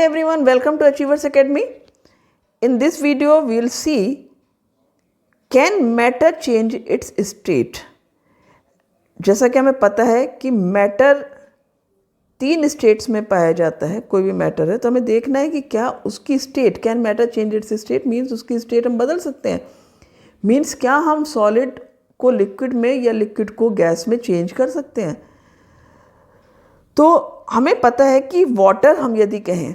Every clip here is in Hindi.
everyone, welcome to Achievers Academy. In this video, we will see can matter change its state. जैसा कि हमें पता है कि मैटर 3 स्टेट्स में पाया जाता है, कोई भी मैटर है तो हमें देखना है कि क्या उसकी state can matter change it's state means उसकी स्टेट हम बदल सकते हैं। मीन्स क्या हम सॉलिड को लिक्विड में या लिक्विड को गैस में चेंज कर सकते हैं। तो हमें पता है कि वाटर हम यदि कहें,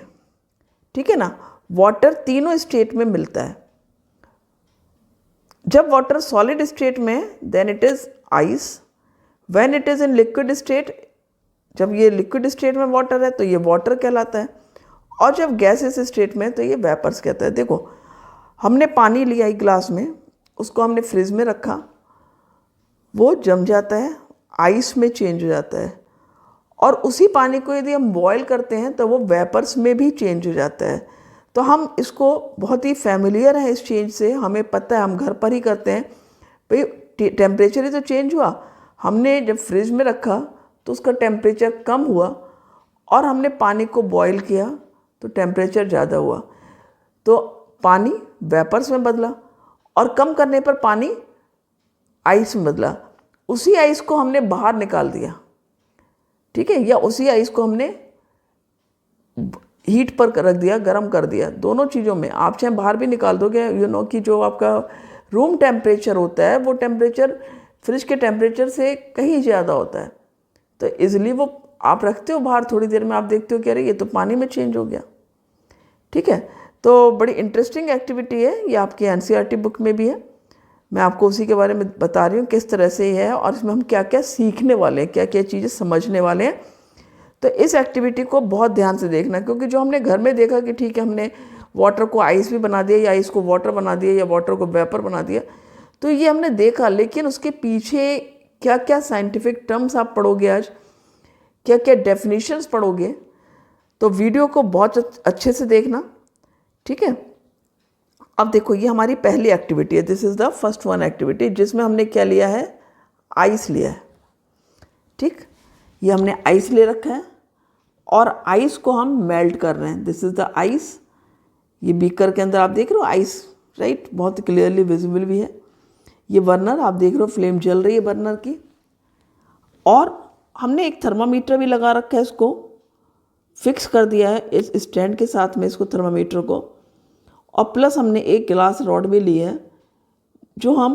ठीक है ना, वाटर तीनों स्टेट में मिलता है। जब वाटर सॉलिड स्टेट में then it is ice, when it is in liquid state, जब ये लिक्विड स्टेट में वाटर है तो ये वाटर कहलाता है, और जब गैसेस स्टेट में तो ये वेपर्स कहता है। देखो, हमने पानी लिया एक ग्लास में, उसको हमने फ्रिज में रखा, वो जम जाता है, आइस में चेंज हो जाता है, और उसी पानी को यदि हम बॉयल करते हैं तो वो वेपर्स में भी चेंज हो जाता है। तो हम इसको बहुत ही फैमिलियर हैं इस चेंज से, हमें पता है, हम घर पर ही करते हैं। भाई टेम्परेचर ही तो चेंज हुआ, हमने जब फ्रिज में रखा तो उसका टेम्परेचर कम हुआ और हमने पानी को बॉयल किया तो टेम्परेचर ज़्यादा हुआ, तो पानी वेपर्स में बदला, और कम करने पर पानी आइस में बदला। उसी आइस को हमने बाहर निकाल दिया, ठीक है, या उसी आइस को हमने हीट पर रख दिया, गर्म कर दिया। दोनों चीज़ों में आप चाहे बाहर भी निकाल दोगे, कि जो आपका रूम टेम्परेचर होता है वो टेम्परेचर फ्रिज के टेम्परेचर से कहीं ज़्यादा होता है, तो इजीली वो आप रखते हो बाहर, थोड़ी देर में आप देखते हो कि अरे ये तो पानी में चेंज हो गया। ठीक है, तो बड़ी इंटरेस्टिंग एक्टिविटी है, ये आपकी एनसीईआरटी बुक में भी है। मैं आपको उसी के बारे में बता रही हूँ किस तरह से ये है और इसमें हम क्या क्या सीखने वाले हैं, क्या क्या चीज़ें समझने वाले हैं। तो इस एक्टिविटी को बहुत ध्यान से देखना, क्योंकि जो हमने घर में देखा कि ठीक है हमने वाटर को आइस भी बना दिया, या आइस को वाटर बना दिया, या वाटर को वेपर बना दिया, तो ये हमने देखा, लेकिन उसके पीछे क्या क्या साइंटिफिक टर्म्स आप पढ़ोगे आज, क्या क्या डेफिनेशंस पढ़ोगे, तो वीडियो को बहुत अच्छे से देखना। ठीक है, अब देखो ये हमारी पहली एक्टिविटी है, this is the first one activity, जिसमें हमने क्या लिया है, आइस लिया है। ठीक, ये हमने आइस ले रखा है और आइस को हम मेल्ट कर रहे हैं। दिस इज़ द आइस, ये बीकर के अंदर आप देख रहे हो आइस, राइट, बहुत क्लियरली विजिबल भी है। ये बर्नर आप देख रहे हो, फ्लेम जल रही है बर्नर की, और हमने एक थर्मामीटर भी लगा रखा है, इसको फिक्स कर दिया है इस स्टैंड के साथ में, इसको थर्मामीटर को, और प्लस हमने एक गिलास रॉड भी ली है जो हम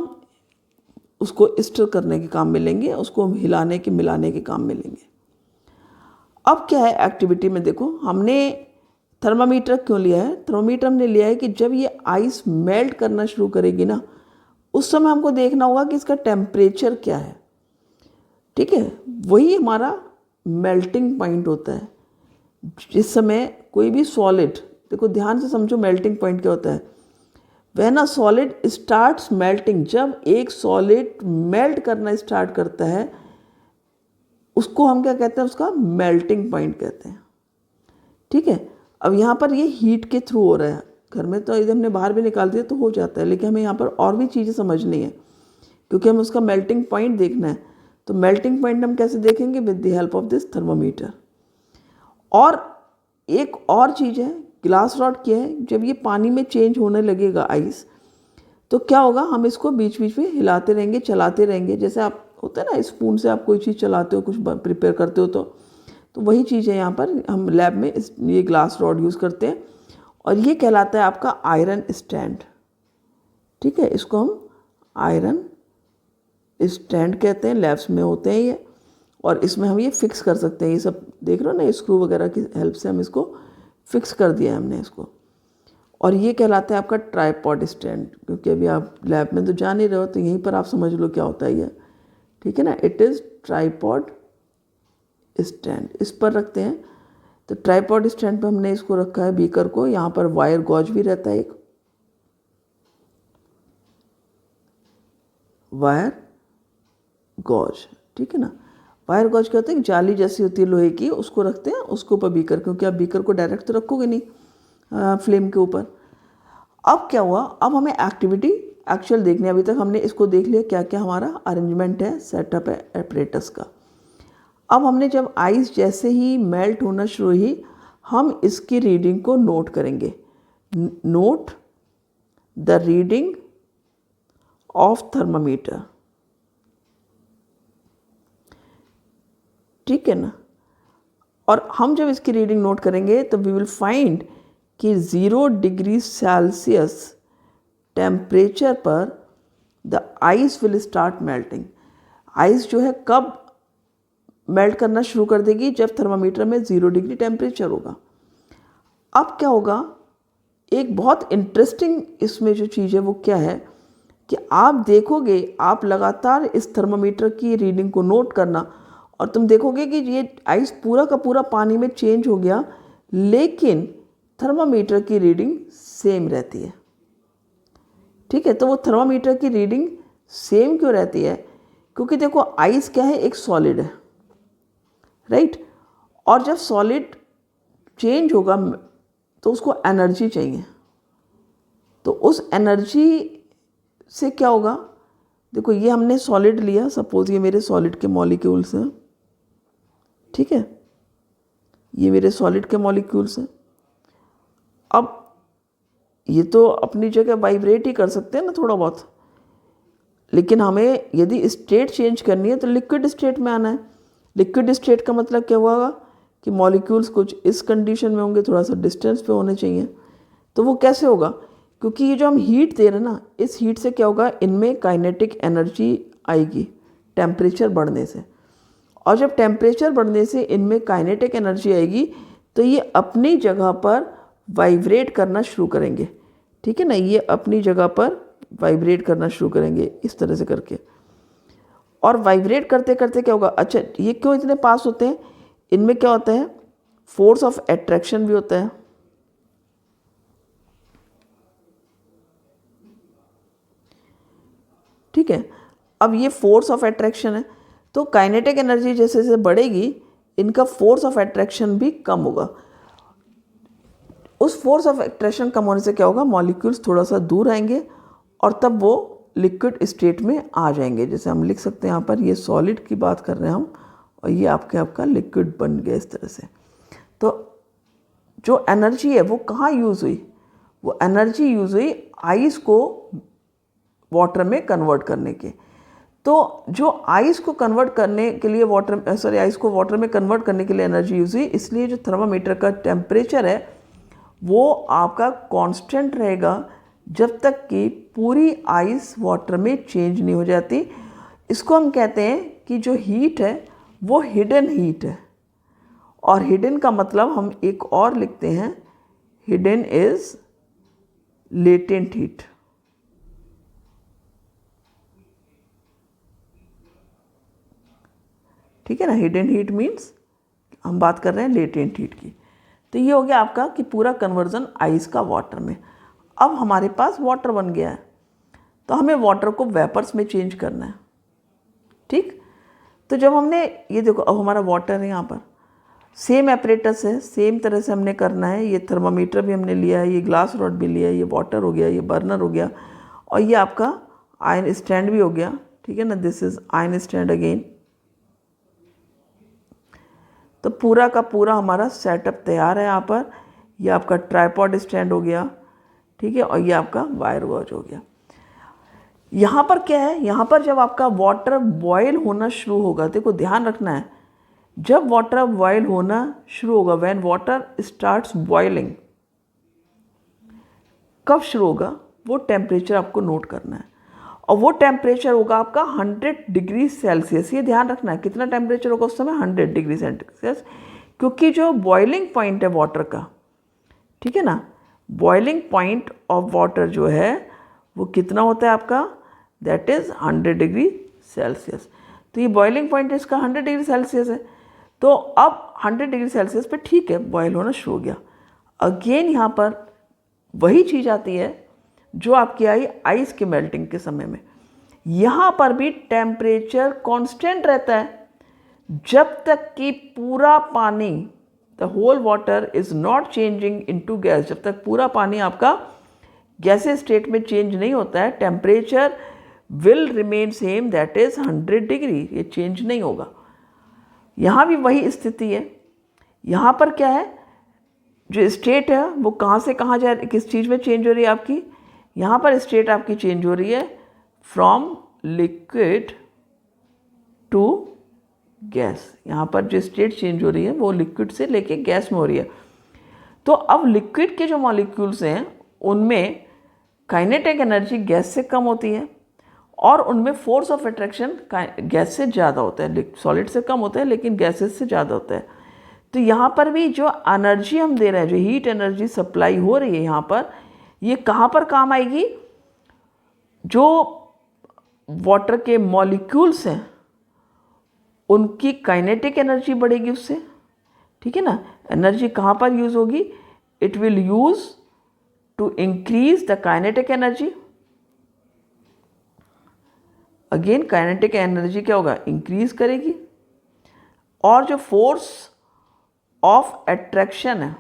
उसको स्टर करने के काम में लेंगे, उसको हिलाने के मिलाने के काम में लेंगे। अब क्या है एक्टिविटी में, देखो हमने थर्मामीटर क्यों लिया है, थर्मामीटर हमने लिया है कि जब ये आइस मेल्ट करना शुरू करेगी ना, उस समय हमको देखना होगा कि इसका टेम्परेचर क्या है। ठीक है, वही हमारा मेल्टिंग पॉइंट होता है। जिस समय कोई भी सॉलिड, देखो ध्यान से समझो मेल्टिंग पॉइंट क्या होता है। When a solid starts melting, जब एक सॉलिड मेल्ट करना स्टार्ट करता है, उसको हम क्या कहते हैं, उसका मेल्टिंग पॉइंट कहते हैं। ठीक है, अब यहाँ पर ये हीट के थ्रू हो रहा है, घर में तो यदि हमने बाहर भी निकाल दिया तो हो जाता है, लेकिन हमें यहाँ पर और भी चीज़ें समझनी है, क्योंकि हमें उसका मेल्टिंग पॉइंट देखना है। तो मेल्टिंग पॉइंट हम कैसे देखेंगे, with the help of this thermometer. और एक और चीज़ है, ग्लास रॉड क्या है, जब ये पानी में चेंज होने लगेगा आइस, तो क्या होगा, हम इसको बीच बीच में हिलाते रहेंगे, चलाते रहेंगे। जैसे आप होता है ना, स्पून से आप कोई चीज़ चलाते हो, कुछ प्रिपेयर करते हो, तो वही चीज़ है यहाँ पर। हम लैब में ये ग्लास रॉड यूज़ करते हैं, और ये कहलाता है आपका आयरन स्टैंड। ठीक है, इसको हम आयरन स्टैंड कहते हैं, लैब्स में होते हैं ये, और इसमें हम ये फिक्स कर सकते हैं। ये सब देख रहे हो ना, स्क्रू वगैरह की हेल्प से हम इसको फिक्स कर दिया है हमने इसको, और ये कहलाता है आपका ट्राइपॉड स्टैंड। क्योंकि अभी आप लैब में तो जा नहीं रहे हो, तो यहीं पर आप समझ लो क्या होता है ये, ठीक है ना, इट इज़ ट्राइपॉड स्टैंड, इस पर रखते हैं। तो ट्राइपॉड स्टैंड पर हमने इसको रखा है, बीकर को। यहाँ पर वायर गॉज भी रहता है, एक वायर गॉज, ठीक है ना। वायर गॉज क्या होता है, जाली जैसी होती है लोहे की, उसको रखते हैं उसके ऊपर बीकर, क्योंकि आप बीकर को डायरेक्ट तो रखोगे नहीं फ्लेम के ऊपर। अब क्या हुआ, अब हमें एक्टिविटी एक्चुअल देखनी है। अभी तक हमने इसको देख लिया क्या क्या हमारा अरेंजमेंट है, सेटअप है एपरेटस का। अब हमने जब आइस जैसे ही मेल्ट होना शुरू हुई, हम इसकी रीडिंग को नोट करेंगे। Note the reading of thermometer, ठीक है ना। और हम जब इसकी रीडिंग नोट करेंगे तो वी विल फाइंड कि 0 डिग्री सेल्सियस टेम्परेचर पर the ice will start melting. Ice जो है कब मेल्ट करना शुरू कर देगी? जब थर्मामीटर में 0 डिग्री टेम्परेचर होगा। अब क्या होगा, एक बहुत इंटरेस्टिंग इसमें जो चीज़ है वो क्या है कि आप देखोगे, आप लगातार इस थर्मामीटर की रीडिंग को नोट करना और तुम देखोगे कि ये आइस पूरा का पूरा पानी में चेंज हो गया, लेकिन थर्मामीटर की रीडिंग सेम रहती है, ठीक है। तो वो थर्मामीटर की रीडिंग सेम क्यों रहती है? क्योंकि देखो आइस क्या है, एक सॉलिड है, राइट। और जब सॉलिड चेंज होगा तो उसको एनर्जी चाहिए, तो उस एनर्जी से क्या होगा, देखो ये हमने सॉलिड लिया, सपोज ये मेरे सॉलिड के मॉलिक्यूल्स हैं, ठीक है, ये मेरे सॉलिड के मॉलिक्यूल्स हैं। अब ये तो अपनी जगह वाइब्रेट ही कर सकते हैं ना थोड़ा बहुत, लेकिन हमें यदि स्टेट चेंज करनी है तो लिक्विड स्टेट में आना है। लिक्विड स्टेट का मतलब क्या होगा कि मॉलिक्यूल्स कुछ इस कंडीशन में होंगे, थोड़ा सा डिस्टेंस पे होने चाहिए। तो वो कैसे होगा? क्योंकि ये जो हम हीट दे रहे हैं ना, इस हीट से क्या होगा, इनमें काइनेटिक एनर्जी आएगी टेम्परेचर बढ़ने से। और जब टेम्परेचर बढ़ने से इनमें काइनेटिक एनर्जी आएगी तो ये अपनी जगह पर वाइब्रेट करना शुरू करेंगे, ठीक है ना। ये अपनी जगह पर वाइब्रेट करना शुरू करेंगे इस तरह से करके। और वाइब्रेट करते करते क्या होगा, अच्छा ये क्यों इतने पास होते हैं? इनमें क्या होता है, फोर्स ऑफ एट्रैक्शन भी होता है, ठीक है। अब ये फोर्स ऑफ एट्रैक्शन है, तो काइनेटिक एनर्जी जैसे जैसे बढ़ेगी इनका फोर्स ऑफ एट्रैक्शन भी कम होगा। उस फोर्स ऑफ एट्रैक्शन कम होने से क्या होगा, मॉलिक्यूल्स थोड़ा सा दूर आएंगे और तब वो लिक्विड स्टेट में आ जाएंगे। जैसे हम लिख सकते हैं यहाँ पर, ये सॉलिड की बात कर रहे हैं हम, और ये आपका लिक्विड बन गया इस तरह से। तो जो एनर्जी है वो कहाँ यूज़ हुई? वो एनर्जी यूज़ हुई आइस को वाटर में कन्वर्ट करने के। तो जो आइस को कन्वर्ट करने के लिए आइस को वाटर में कन्वर्ट करने के लिए एनर्जी यूज़ हुई, इसलिए जो थर्मामीटर का टेम्परेचर है वो आपका कांस्टेंट रहेगा जब तक कि पूरी आइस वाटर में चेंज नहीं हो जाती। इसको हम कहते हैं कि जो हीट है वो हिडन हीट है। और हिडन का मतलब हम एक और लिखते हैं, हिडन इज लेटेंट हीट, ठीक है ना। हिडन हीट मीन्स हम बात कर रहे हैं लेटेंट हीट की। तो ये हो गया आपका कि पूरा कन्वर्जन आइस का वाटर में। अब हमारे पास वाटर बन गया है, तो हमें वाटर को वेपर्स में चेंज करना है, ठीक। तो जब हमने ये देखो, अब हमारा वाटर है यहाँ पर, सेम एपरेटस है, सेम तरह से हमने करना है। ये थर्मामीटर भी हमने लिया है, ये ग्लास रॉड भी लिया है, ये वाटर हो गया, ये बर्नर हो गया, और ये आपका आयन स्टैंड भी हो गया, ठीक है ना। This is ion stand again. तो पूरा का पूरा हमारा सेटअप तैयार है यहाँ पर। ये आपका ट्राइपॉड स्टैंड हो गया, ठीक है, और ये आपका वायर गॉज हो गया। यहाँ पर क्या है, यहाँ पर जब आपका वाटर बॉयल होना शुरू होगा, देखो ध्यान रखना है, जब वाटर बॉयल होना शुरू होगा, व्हेन वाटर स्टार्ट्स बॉइलिंग, कब शुरू होगा, वो टेम्परेचर आपको नोट करना है। और वो टेम्परेचर होगा आपका 100 डिग्री सेल्सियस। ये ध्यान रखना है कितना टेम्परेचर होगा उस समय, 100 डिग्री सेल्सियस, क्योंकि जो बॉइलिंग पॉइंट है वाटर का, ठीक है ना, बॉइलिंग पॉइंट ऑफ वाटर जो है वो कितना होता है आपका, दैट इज़ 100 डिग्री सेल्सियस। तो ये बॉइलिंग पॉइंट इसका 100 डिग्री सेल्सियस है। तो अब 100 डिग्री सेल्सियस पे ठीक है, बॉयल होना शुरू हो गया। अगेन यहाँ पर वही चीज़ आती है जो आपकी आई आइस के मेल्टिंग के समय में। यहाँ पर भी टेम्परेचर कांस्टेंट रहता है जब तक कि पूरा पानी, the whole water is not changing into gas, जब तक पूरा पानी आपका गैसेस स्टेट में चेंज नहीं होता है, temperature will remain same, that is 100 degree, ये चेंज नहीं होगा। यहाँ भी वही स्थिति है। यहाँ पर क्या है, जो स्टेट है वो कहाँ से कहाँ जा, किस चीज़ में चेंज हो रही है आपकी, यहाँ पर स्टेट आपकी चेंज हो रही है फ्रॉम लिक्विड टू गैस। यहाँ पर जो स्टेट चेंज हो रही है वो लिक्विड से लेके गैस में हो रही है। तो अब लिक्विड के जो मॉलिक्यूल्स हैं उनमें काइनेटिक एनर्जी गैस से कम होती है और उनमें फोर्स ऑफ अट्रैक्शन गैस से ज़्यादा होता है। सॉलिड से कम होता है लेकिन गैसेस से ज़्यादा होता है। तो यहाँ पर भी जो एनर्जी हम दे रहे हैं, जो हीट एनर्जी सप्लाई हो रही है यहाँ पर, ये कहाँ पर काम आएगी, जो वाटर के मॉलिक्यूल्स हैं उनकी काइनेटिक एनर्जी बढ़ेगी उससे, ठीक है ना। एनर्जी कहाँ पर यूज़ होगी, it will use to increase the kinetic energy. Again kinetic energy क्या होगा, इंक्रीज करेगी, और जो फोर्स ऑफ अट्रैक्शन है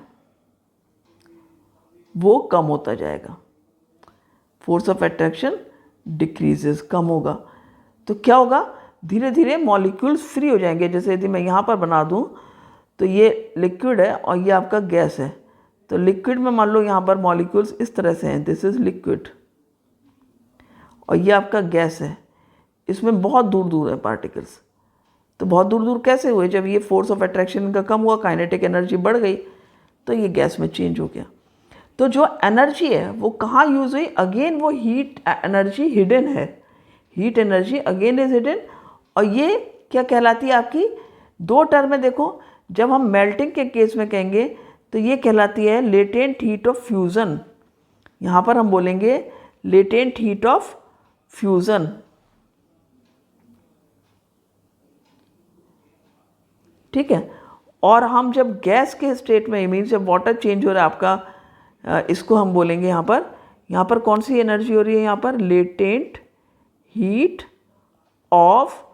वो कम होता जाएगा, फोर्स ऑफ अट्रैक्शन डिक्रीजेस, कम होगा। तो क्या होगा, धीरे धीरे मॉलिक्यूल्स फ्री हो जाएंगे। जैसे यदि मैं यहाँ पर बना दूँ तो ये लिक्विड है और ये आपका गैस है, तो लिक्विड में मान लो यहाँ पर मॉलिक्यूल्स इस तरह से हैं, दिस इज़ लिक्विड, और ये आपका गैस है, इसमें बहुत दूर दूर है पार्टिकल्स। तो बहुत दूर दूर कैसे हुए, जब ये फोर्स ऑफ अट्रैक्शन का कम हुआ, काइनेटिक एनर्जी बढ़ गई, तो ये गैस में चेंज हो गया। तो जो एनर्जी है वो कहाँ यूज़ हुई, अगेन वो हीट एनर्जी हिडन है, heat energy again is hidden. और ये क्या कहलाती है आपकी, दो टर्म में देखो, जब हम मेल्टिंग के केस में कहेंगे तो ये कहलाती है लेटेंट हीट ऑफ फ्यूज़न। यहाँ पर हम बोलेंगे लेटेंट हीट ऑफ फ्यूज़न, ठीक है। और हम जब गैस के स्टेट में, मीन्स जब वाटर चेंज हो रहा है आपका, इसको हम बोलेंगे यहाँ पर कौन सी एनर्जी हो रही है, यहाँ पर लेटेंट हीट ऑफ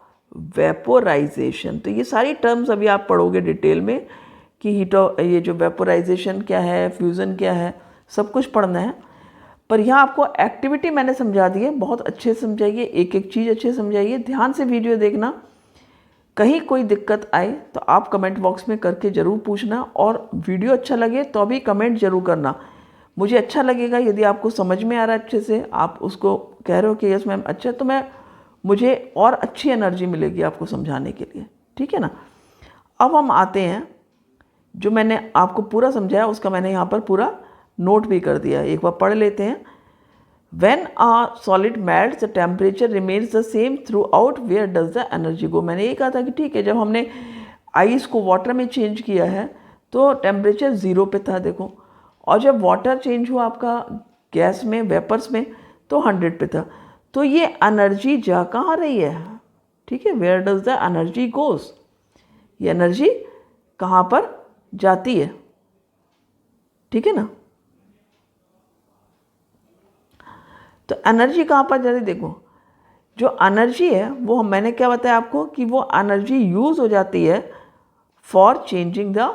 वेपोराइजेशन। तो ये सारी टर्म्स अभी आप पढ़ोगे डिटेल में कि हीट ऑफ, ये जो वेपोराइजेशन क्या है, फ्यूज़न क्या है, सब कुछ पढ़ना है। पर यहाँ आपको एक्टिविटी मैंने समझा दी है, बहुत अच्छे से समझाइए, एक एक चीज़ अच्छे से समझाइए, ध्यान से वीडियो देखना। कहीं कोई दिक्कत आए तो आप कमेंट बॉक्स में करके ज़रूर पूछना, और वीडियो अच्छा लगे तो अभी कमेंट ज़रूर करना। मुझे अच्छा लगेगा यदि आपको समझ में आ रहा है अच्छे से, आप उसको कह रहे हो कि यस मैम अच्छा, तो मुझे और अच्छी एनर्जी मिलेगी आपको समझाने के लिए, ठीक है ना। अब हम आते हैं, जो मैंने आपको पूरा समझाया उसका मैंने यहाँ पर पूरा नोट भी कर दिया है, एक बार पढ़ लेते हैं। When a solid melts, the temperature remains the same throughout. Where does the energy go? मैंने ये कहा था कि ठीक है, जब हमने आइस को वाटर में चेंज किया है तो टेम्परेचर 0 पे था, देखो, और जब वाटर चेंज हुआ आपका गैस में, वेपर्स में, तो 100 पे था। तो ये एनर्जी जा कहाँ रही है, ठीक है, where does the energy goes, ये एनर्जी कहाँ पर जाती है, ठीक है ना। तो एनर्जी कहाँ पर जा रही, देखो जो एनर्जी है वो मैंने क्या बताया आपको कि वो एनर्जी यूज़ हो जाती है for changing the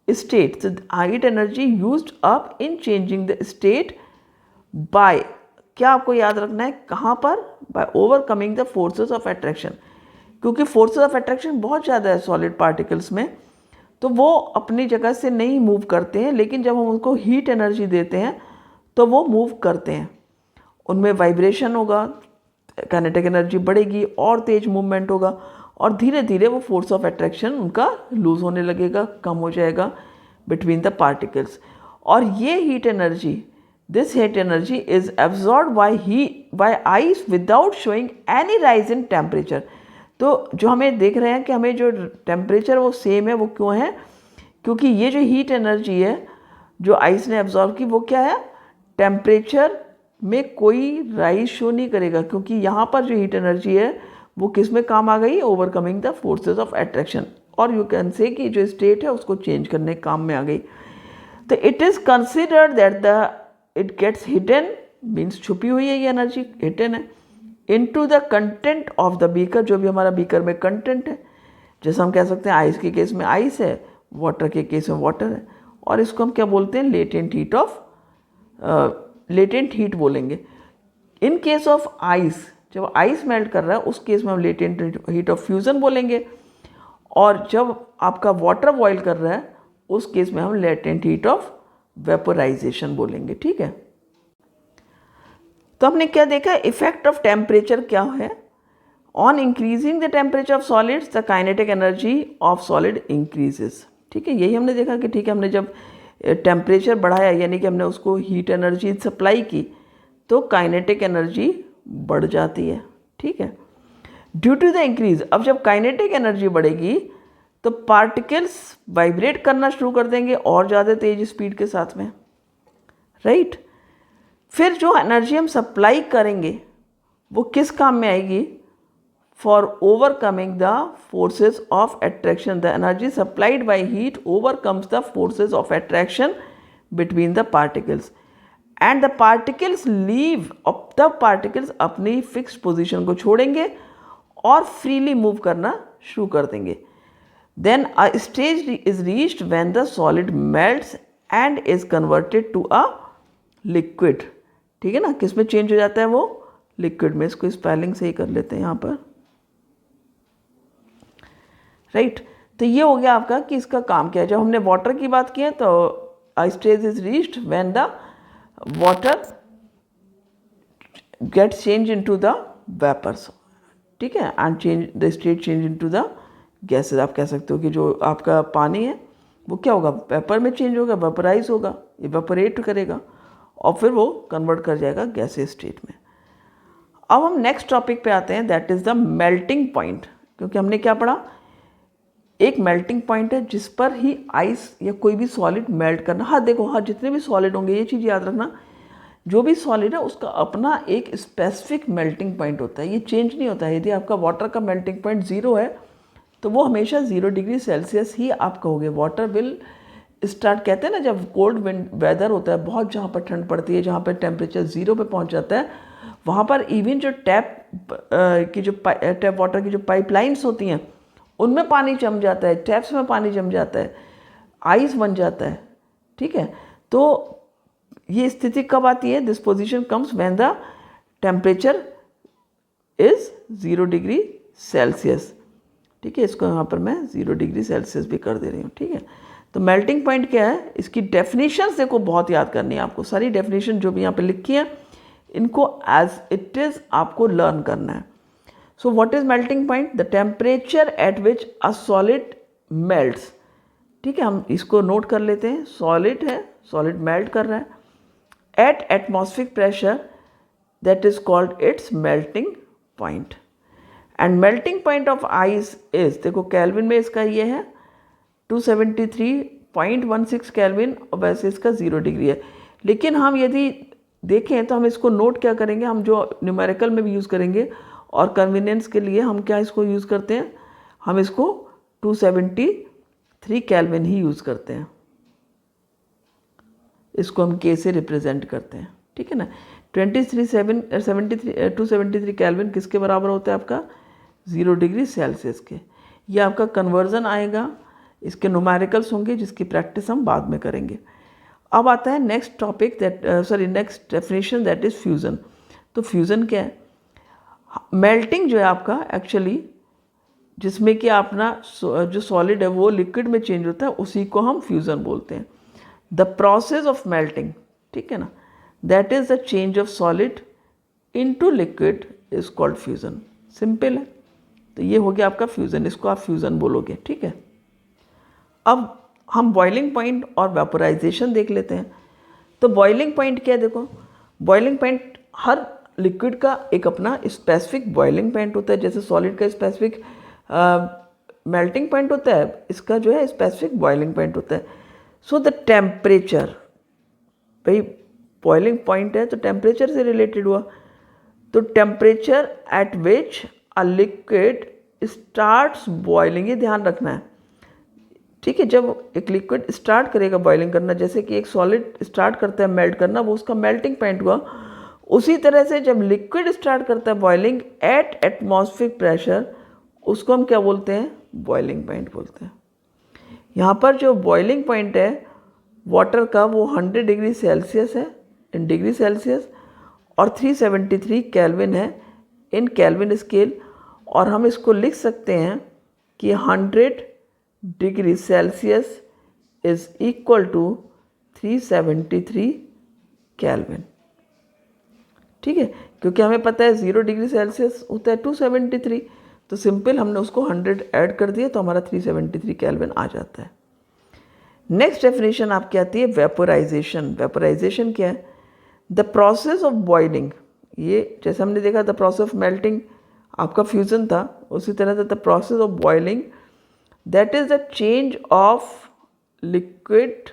state. so heat energy used up in changing the state by, क्या आपको याद रखना है, कहाँ पर, by overcoming the forces of attraction. क्योंकि फोर्सेस ऑफ अट्रैक्शन बहुत ज़्यादा है सॉलिड पार्टिकल्स में, तो वो अपनी जगह से नहीं मूव करते हैं, लेकिन जब हम उनको हीट एनर्जी देते हैं तो वो मूव करते हैं, उनमें वाइब्रेशन होगा, काइनेटिक एनर्जी बढ़ेगी और तेज मूवमेंट होगा, और धीरे धीरे वो फोर्स ऑफ अट्रैक्शन उनका लूज होने लगेगा, कम हो जाएगा बिटवीन द पार्टिकल्स। और ये heat energy, this heat energy is absorb by ice without showing any rise in temperature. तो जो हमें देख रहे हैं कि हमें जो टेम्परेचर वो सेम है, वो क्यों है, क्योंकि ये जो हीट एनर्जी है जो आइस ने एब्जॉर्ब की, वो क्या है, टेम्परेचर में कोई राइज शो नहीं करेगा, क्योंकि यहाँ पर जो हीट एनर्जी है वो किस में काम आ गई, overcoming the forces of attraction, और यू कैन से कि जो स्टेट है उसको चेंज करने काम में आ गई। तो it is considered that the it gets hidden, means छुपी हुई है ये एनर्जी, हिडन है, into the content of the beaker, जो भी हमारा बीकर में कंटेंट है। जैसे हम कह सकते हैं आइस के केस में आइस है, वाटर के केस में वाटर है, और इसको हम क्या बोलते हैं, latent heat of, latent heat बोलेंगे। इन केस ऑफ आइस, जब आइस मेल्ट कर रहा है उस केस में हम लेटेंट हीट ऑफ फ्यूज़न बोलेंगे, और जब आपका वाटर बॉयल कर रहा है उस केस में हम लेटेंट हीट ऑफ वेपोराइजेशन बोलेंगे, ठीक है। तो हमने क्या देखा, इफेक्ट ऑफ टेम्परेचर क्या है, on increasing the temperature of solids the kinetic energy of solid increases, ठीक है। यही हमने देखा कि ठीक है, हमने जब टेम्परेचर बढ़ाया यानी कि हमने उसको हीट एनर्जी सप्लाई की तो काइनेटिक एनर्जी बढ़ जाती है, ठीक है, ड्यू टू द इंक्रीज। अब जब काइनेटिक एनर्जी बढ़ेगी तो पार्टिकल्स वाइब्रेट करना शुरू कर देंगे और ज़्यादा तेज स्पीड के साथ में, राइट। फिर जो एनर्जी हम सप्लाई करेंगे वो किस काम में आएगी, for overcoming the forces of attraction. The energy supplied by heat overcomes the forces of attraction between the particles and the particles leave, तब पार्टिकल्स अपनी फिक्स्ड पोजीशन को छोड़ेंगे और फ्रीली मूव करना शुरू कर देंगे। Then a stage is reached when the solid melts and is converted to a liquid, ठीक है ना। किस में चेंज हो जाता है वो, लिक्विड में। इसको स्पेलिंग से ही कर लेते हैं यहाँ पर, राइट। तो ये हो गया आपका कि इसका काम क्या है। जब हमने वाटर की बात की है तो a stage is reached when the water get change into the vapours, ठीक है, and change the state change into the gases. आप कह सकते हो कि जो आपका पानी है वो क्या होगा, वेपर में चेंज होगा, वेपराइज होगा, इवेपोरेट करेगा और फिर वो कन्वर्ट कर जाएगा गैसेज स्टेट में। अब हम नेक्स्ट टॉपिक पे आते हैं, that is the melting point. क्योंकि हमने क्या पढ़ा, एक मेल्टिंग पॉइंट है जिस पर ही आइस या कोई भी सॉलिड मेल्ट करना। हाँ देखो, हाँ जितने भी सॉलिड होंगे ये चीज़ याद रखना, जो भी सॉलिड है उसका अपना एक स्पेसिफिक मेल्टिंग पॉइंट होता है, ये चेंज नहीं होता है। यदि आपका वाटर का मेल्टिंग पॉइंट 0 है तो वो हमेशा 0 डिग्री सेल्सियस ही आप कहोगे। वाटर विल स्टार्ट, कहते हैं ना जब कोल्ड वेदर होता है, बहुत जहाँ पर ठंड पड़ती है, जहाँ पर टेम्परेचर 0 पे पहुँच जाता है, वहाँ पर इवन जो टैप वाटर की जो पाइपलाइंस होती हैं उनमें पानी जम जाता है, टैप्स में पानी जम जाता है, आइस बन जाता है, ठीक है। तो ये स्थिति कब आती है, this position comes when the temperature is 0 degree Celsius, ठीक है। इसको यहाँ पर मैं 0 डिग्री सेल्सियस भी कर दे रही हूँ, ठीक है। तो मेल्टिंग पॉइंट क्या है, इसकी डेफिनेशंस देखो बहुत याद करनी है आपको। सारी डेफिनेशन जो भी यहाँ पे लिखी है इनको एज इट इज़ आपको लर्न करना है। So what is melting point, the temperature at which a solid melts, ठीक है। हम इसको नोट कर लेते हैं, सॉलिड है, सॉलिड मेल्ट कर रहा है eight atmospheric pressure, that is called its melting point. And melting point of ice is, देखो केल्विन में इसका ये है 273.16 केल्विन, और वैसे इसका 0 डिग्री है। लेकिन हम यदि देखें तो हम इसको नोट क्या करेंगे, हम जो न्यूमेरिकल में भी यूज़ करेंगे और कन्वीनियंस के लिए हम क्या इसको यूज़ करते हैं, हम इसको 273 केल्विन ही यूज़ करते हैं। इसको हम के से रिप्रेजेंट करते हैं, ठीक है ना। 273 केल्विन किसके बराबर होता है आपका, 0 डिग्री सेल्सियस के। ये आपका कन्वर्जन आएगा, इसके न्यूमेरिकल्स होंगे जिसकी प्रैक्टिस हम बाद में करेंगे। अब आता है next topic, next definition, that is fusion. तो फ्यूज़न क्या है, मेल्टिंग जो है आपका एक्चुअली जिसमें कि अपना जो सॉलिड है वो लिक्विड में चेंज होता है, उसी को हम फ्यूज़न बोलते हैं। द प्रोसेस ऑफ मेल्टिंग, ठीक है ना, that is the change of solid into liquid is called fusion. Simple है। तो ये हो गया आपका फ्यूज़न, इसको आप फ्यूज़न बोलोगे, ठीक है। अब हम बॉइलिंग पॉइंट और वेपोराइजेशन देख लेते हैं। तो बॉइलिंग पॉइंट क्या है, देखो बॉइलिंग पॉइंट हर लिक्विड का एक अपना स्पेसिफिक बॉइलिंग पॉइंट होता है, जैसे सॉलिड का स्पेसिफिक मेल्टिंग पॉइंट होता है, इसका जो है स्पेसिफिक बॉइलिंग पॉइंट होता है। सो द टेम्परेचर, भाई बॉइलिंग पॉइंट है तो टेम्परेचर से रिलेटेड हुआ, तो temperature at which a liquid starts boiling, ये ध्यान रखना है, ठीक है। जब एक लिक्विड स्टार्ट करेगा बॉइलिंग करना, जैसे कि एक सॉलिड स्टार्ट करता है मेल्ट करना, वो उसका मेल्टिंग पॉइंट हुआ, उसी तरह से जब लिक्विड स्टार्ट करता है बॉइलिंग एट एटमॉस्फेरिक प्रेशर, उसको हम क्या बोलते हैं, बॉइलिंग पॉइंट बोलते हैं। यहाँ पर जो बॉइलिंग पॉइंट है वाटर का वो 100 डिग्री सेल्सियस है इन डिग्री सेल्सियस, और 373 केल्विन है इन केल्विन स्केल। और हम इसको लिख सकते हैं कि 100 degree Celsius is equal to 373 kelvin. ठीक है, क्योंकि हमें पता है 0 डिग्री सेल्सियस होता है 273, तो सिंपल हमने उसको 100 ऐड कर दिया तो हमारा 373 केल्विन आ जाता है। नेक्स्ट डेफिनेशन आपकी आती है वेपोराइजेशन। वेपोराइजेशन क्या है? The process of boiling. ये जैसे हमने देखा द प्रोसेस ऑफ मेल्टिंग आपका फ्यूजन था, उसी तरह से the process of boiling that is the change of liquid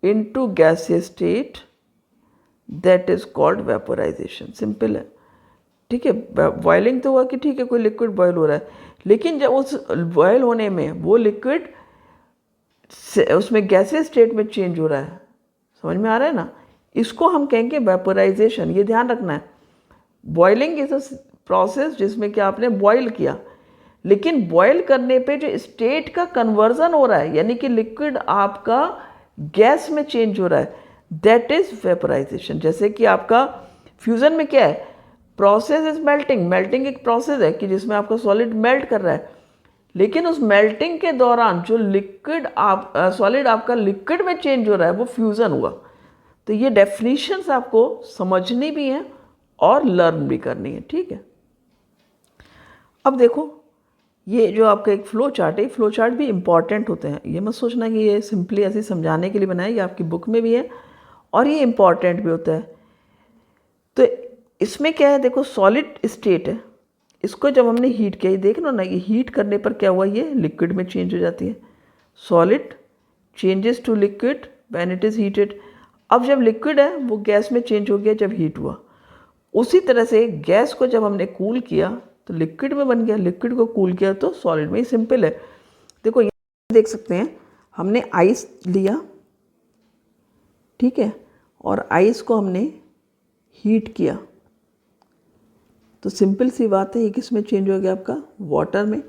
into gaseous state that is called vaporisation. Simple है, ठीक है। बॉइलिंग तो हुआ कि ठीक है कोई लिक्विड बॉयल हो रहा है, लेकिन जब उस बॉयल होने में वो लिक्विड उसमें गैसियस स्टेट में चेंज हो रहा है, समझ में आ रहा है ना, इसको हम कहेंगे वेपोराइजेशन। ये ध्यान रखना है, बॉइलिंग इज अ प्रोसेस जिसमें कि आपने बॉयल किया, लेकिन बॉयल करने पे जो स्टेट का कन्वर्जन हो रहा है, यानी कि लिक्विड आपका गैस में चेंज हो रहा है, दैट इज वेपोराइजेशन। जैसे कि आपका फ्यूजन में क्या है, प्रोसेस इज मेल्टिंग। मेल्टिंग एक प्रोसेस है कि जिसमें आपका सॉलिड मेल्ट कर रहा है, लेकिन उस मेल्टिंग के दौरान जो लिक्विड सॉलिड आपका लिक्विड में चेंज हो रहा है वो फ्यूजन हुआ। तो ये डेफिनेशंस आपको समझनी भी हैं और लर्न भी करनी है, ठीक है। अब देखो, ये जो आपका एक फ्लो चार्ट है, फ्लो चार्ट भी इंपॉर्टेंट होते हैं। ये मत सोचना कि ये सिंपली ऐसे समझाने के लिए बनाया, ये आपकी बुक में भी है और ये इंपॉर्टेंट भी होता है। तो इसमें क्या है, देखो सॉलिड स्टेट है, इसको जब हमने हीट किया, ये देख लो ना, ये हीट करने पर क्या हुआ, ये लिक्विड में चेंज हो जाती है। Solid changes to liquid when it is heated. अब जब लिक्विड है वो गैस में चेंज हो गया जब हीट हुआ। उसी तरह से गैस को जब हमने कूल किया तो लिक्विड में बन गया, लिक्विड को कूल किया तो सॉलिड में। ही सिंपल है। देखो यहाँ देख सकते हैं, हमने आइस लिया, ठीक है, और आइस को हमने हीट किया, तो सिंपल सी बात है, ये किस में चेंज हो गया आपका, वाटर में।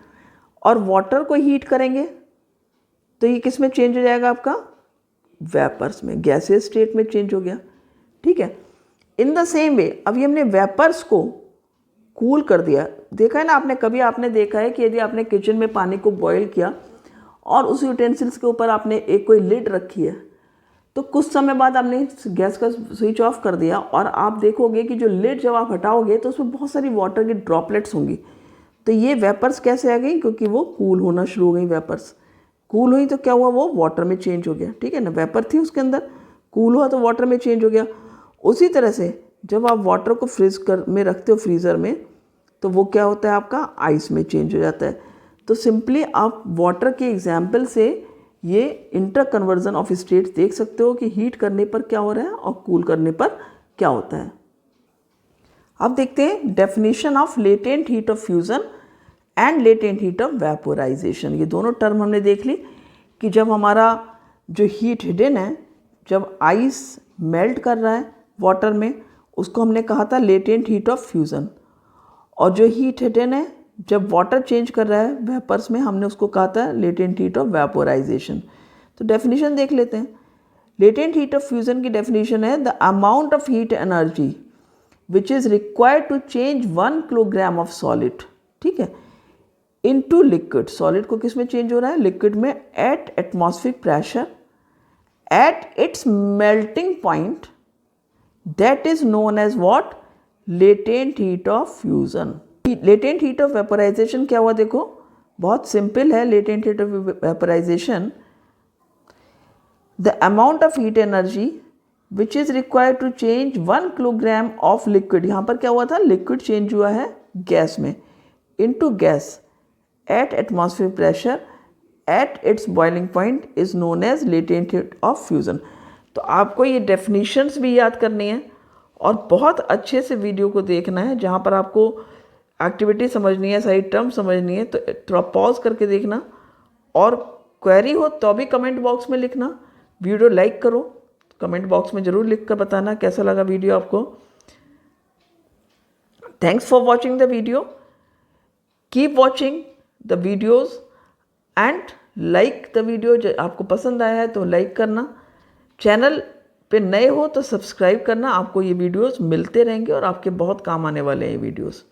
और वाटर को हीट करेंगे तो ये किस में चेंज हो जाएगा आपका, वेपर्स में, गैसियस स्टेट में चेंज हो गया, ठीक है। इन द सेम वे अब ये हमने वेपर्स को कूल कर दिया। देखा है ना आपने, कभी आपने देखा है कि यदि आपने किचन में पानी को बॉईल किया और उस यूटेंसिल्स के ऊपर आपने एक कोई लिड रखी है, तो कुछ समय बाद आपने गैस का स्विच ऑफ कर दिया और आप देखोगे कि जो लिड जब आप हटाओगे तो उसमें बहुत सारी वाटर की ड्रॉपलेट्स होंगी। तो ये वेपर्स कैसे आ गई, क्योंकि वो कूल होना शुरू हो गई। वेपर्स कूल हुई तो क्या हुआ, वो वाटर में चेंज हो गया, ठीक है ना। वेपर थी उसके अंदर, कूल हुआ तो वाटर में चेंज हो गया। उसी तरह से जब आप वाटर को में रखते हो फ्रीज़र में, तो वो क्या होता है आपका, आइस में चेंज हो जाता है। तो सिंपली आप वाटर के एग्जाम्पल से ये इंटर कन्वर्जन ऑफ स्टेट्स देख सकते हो कि हीट करने पर क्या हो रहा है और कूल करने पर क्या होता है। अब देखते हैं definition of latent heat of fusion and latent heat of vaporisation. ये दोनों टर्म हमने देख ली कि जब हमारा जो हीट हिडन है, जब आइस मेल्ट कर रहा है वाटर में, उसको हमने कहा था लेटेंट हीट ऑफ फ्यूजन। और जो हीट हिडन है जब वाटर चेंज कर रहा है वेपर्स में, हमने उसको कहा था लेटेंट हीट ऑफ वेपोराइजेशन। तो डेफिनेशन देख लेते हैं। लेटेंट हीट ऑफ फ्यूजन की डेफिनेशन है the amount of heat energy which is required to change 1 kilogram of solid, ठीक है, इनटू लिक्विड। सॉलिड को किस में चेंज हो रहा है, लिक्विड में, at atmospheric pressure at its melting point, that is known as what, latent heat of fusion. Latent heat of vaporisation क्या हुआ, देखो बहुत सिंपल है। Latent heat of vaporisation, the amount of heat energy which is required to change 1 kilogram of liquid. यहाँ पर क्या हुआ था, लिक्विड चेंज हुआ है गैस में, into gas at atmospheric pressure at its boiling point is known as latent heat of fusion. तो आपको ये डेफिनेशंस भी याद करनी है और बहुत अच्छे से वीडियो को देखना है। जहाँ पर आपको एक्टिविटी समझनी है, सही टर्म समझनी है, तो थोड़ा पॉज करके देखना, और क्वेरी हो तो भी कमेंट बॉक्स में लिखना। वीडियो लाइक करो, कमेंट बॉक्स में ज़रूर लिख कर बताना कैसा लगा वीडियो आपको। Thanks for watching the video, keep watching the videos and like the video. आपको पसंद आया है तो लाइक करना, चैनल पे नए हो तो सब्सक्राइब करना। आपको ये वीडियोस मिलते रहेंगे और आपके बहुत काम आने वाले हैं ये वीडियोस।